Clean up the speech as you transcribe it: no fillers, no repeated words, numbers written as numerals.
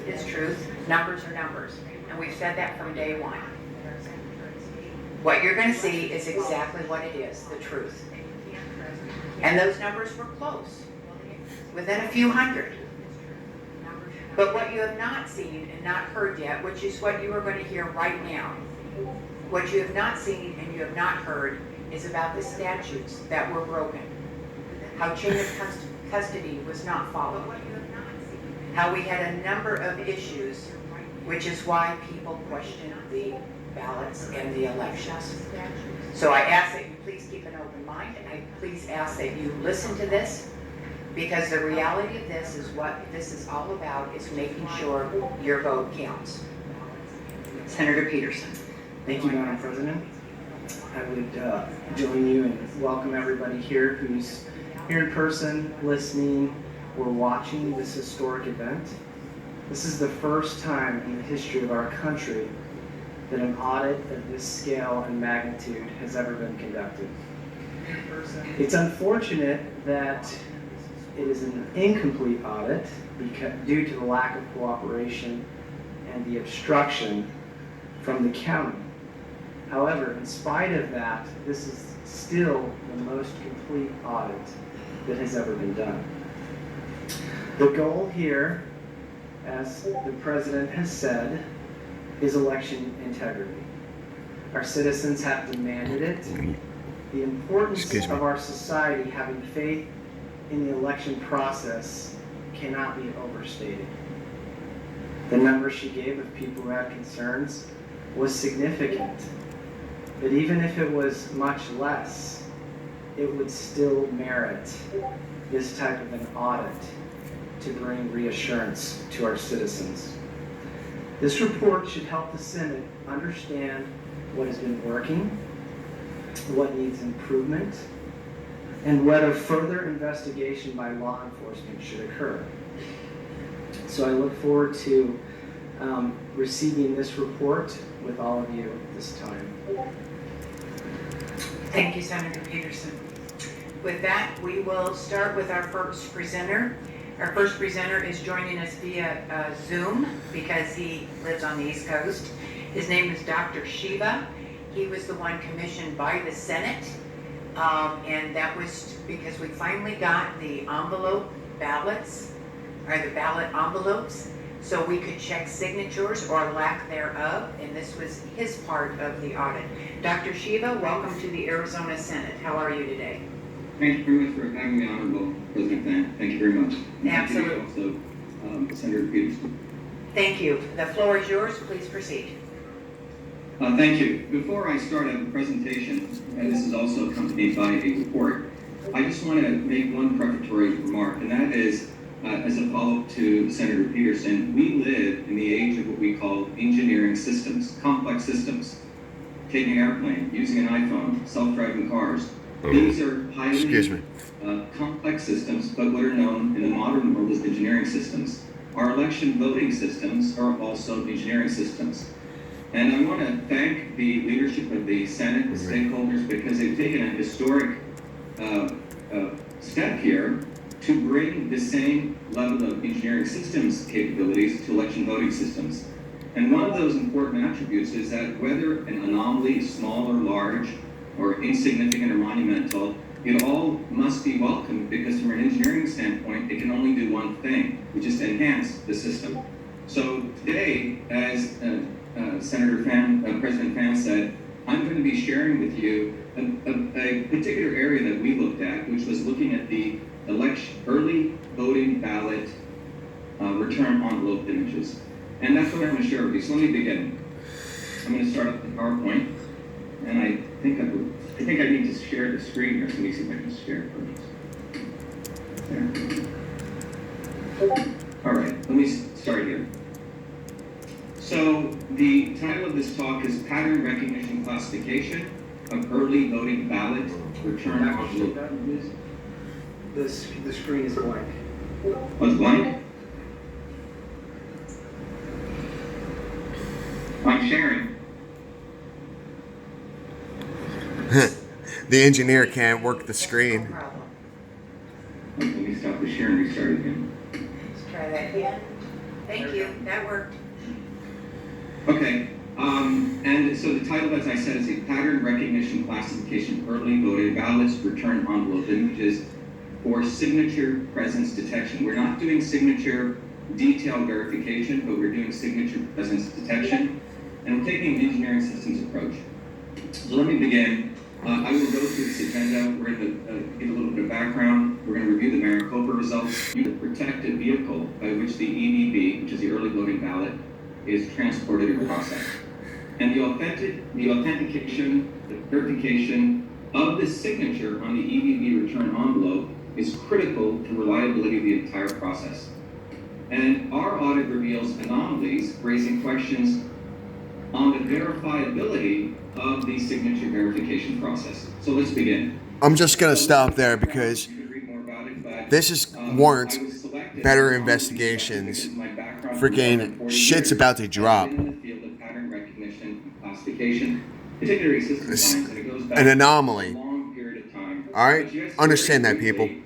is truth, numbers are numbers. And we've said that from day one. What you're going to see is exactly what it is, the truth. And those numbers were close, within a few hundred. But what you have not seen and not heard yet, which is what you are going to hear right now, what you have not seen and you have not heard is about the statutes that were broken, how chain of custody was not followed, how we had a number of issues, which is why people question the ballots and the elections. So I ask that you please keep an open mind, and I please ask that you listen to this, because the reality of this is what this is all about, is making sure your vote counts. Senator Peterson. Thank you, Madam President. I would join you and welcome everybody here who's here in person, listening, or watching this historic event. This is the first time in the history of our country that an audit of this scale and magnitude has ever been conducted. It's unfortunate that it is an incomplete audit due to the lack of cooperation and the obstruction from the county. However, in spite of that, this is still the most complete audit that has ever been done. The goal here, as the President has said, is election integrity. Our citizens have demanded it. The importance of our society having faith in the election process cannot be overstated. The number she gave of people who had concerns was significant, but even if it was much less, it would still merit this type of an audit to bring reassurance to our citizens. This report should help the Senate understand what has been working, what needs improvement, and whether further investigation by law enforcement should occur. So I look forward to receiving this report with all of you this time. Thank you, Senator Peterson. With that, we will start with our first presenter. Our first presenter is joining us via Zoom because he lives on the East Coast. His name is Dr. Shiva. He was the one commissioned by the Senate, and that was because we finally got the envelope ballots, or the ballot envelopes, so we could check signatures or lack thereof, and this was his part of the audit. Dr. Shiva, welcome to the Arizona Senate. How are you today? Thank you very much for having me, Honorable President Fan. Thank you very much. Absolutely. Thank you also, Senator Peterson. Thank you. The floor is yours. Please proceed. Thank you. Before I start the presentation, and this is also accompanied by a report, I just want to make one prefatory remark, and that is, as a follow-up to Senator Peterson, we live in the age of what we call engineering systems, complex systems. Taking an airplane, using an iPhone, self-driving cars. These are highly complex systems, but what are known in the modern world as engineering systems. Our election voting systems are also engineering systems. And I want to thank the leadership of the Senate, the stakeholders, because they've taken a historic step here to bring the same level of engineering systems capabilities to election voting systems. And one of those important attributes is that whether an anomaly is small or large, or insignificant or monumental, it all must be welcomed, because from an engineering standpoint, it can only do one thing, which is to enhance the system. So today, as President Fan said, I'm going to be sharing with you a particular area that we looked at, which was looking at the early voting ballot return envelope images. And that's what I'm going to share with you. So let me begin. I'm going to start with the PowerPoint, and I think I need to share the screen here. Let me see if I can share it first. There. All right, let me start here. So the title of this talk is Pattern Recognition Classification of Early Voting Ballot Return Envelope. The screen is blank. Oh, it's blank? I'm sharing. The engineer can't work the screen. No problem. Let me stop the share and restart again. Let's try that again. Thank you, that worked. Okay, and so the title, as I said, is a pattern recognition classification early voting ballots return envelope images for signature presence detection. We're not doing signature detail verification, but we're doing signature presence detection, and we're taking an engineering systems approach. So let me begin. I will go through this agenda. We're going to give a little bit of background. We're going to review the Maricopa results, the protected vehicle by which the EVB, which is the early voting ballot, is transported and processed. And the authentication, the verification of the signature on the EVB return envelope is critical to reliability of the entire process. And our audit reveals anomalies, raising questions on the verifiability of the signature verification process. So let's begin. I'm just gonna stop there because You can read more about it, but, this is warrants I was selected better on these investigations. because my background Freaking for 40 shit's years about to has drop. been in the field of pattern recognition and classification, particularly system It's science, and it goes back an anomaly. a long period of time. All right? But yes, Understand very that, people. briefly,